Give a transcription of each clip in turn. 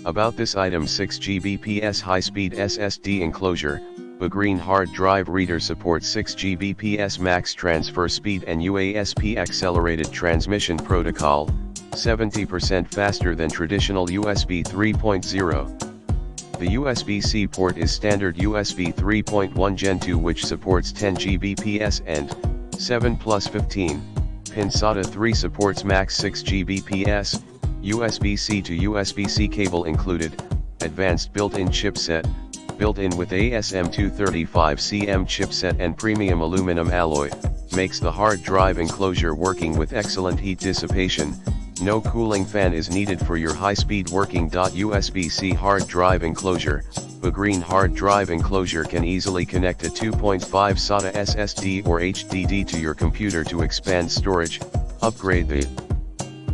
About this item: 6 Gbps high-speed SSD enclosure. UGREEN hard drive reader supports 6 Gbps max transfer speed and UASP accelerated transmission protocol, 70% faster than traditional USB 3.0. The USB-C port is standard USB 3.1 Gen 2, which supports 10 Gbps and 7 plus 15 pin. SATA 3 supports max 6 Gbps, USB-C to USB-C cable included, advanced built-in chipset, built-in with ASM235cm chipset and premium aluminum alloy, makes the hard drive enclosure working with excellent heat dissipation. No cooling fan is needed for your high-speed working. USB-C hard drive enclosure. UGREEN hard drive enclosure can easily connect a 2.5 SATA SSD or HDD to your computer to expand storage, upgrade the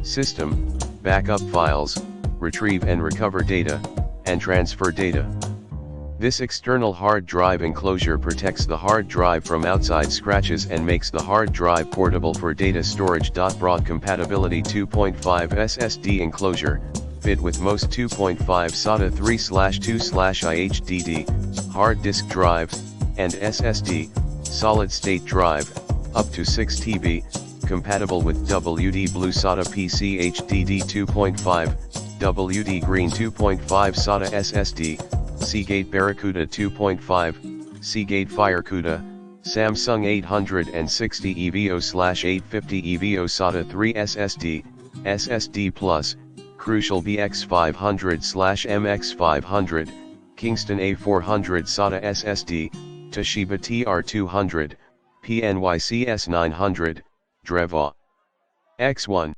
system, backup files, retrieve and recover data, and transfer data. This external hard drive enclosure protects the hard drive from outside scratches and makes the hard drive portable for data storage. Broad compatibility. 2.5 SSD enclosure, fit with most 2.5 SATA 3/2/I HDD, hard disk drive, and SSD, solid state drive, up to 6 TB, compatible with WD Blue SATA PC HDD 2.5, WD Green 2.5 SATA SSD, Seagate Barracuda 2.5, Seagate Firecuda, Samsung 860 EVO/850 EVO SATA 3 SSD, SSD Plus, Crucial BX500/MX500, Kingston A400 SATA SSD, Toshiba TR200, PNYCS 900, Dreva X1.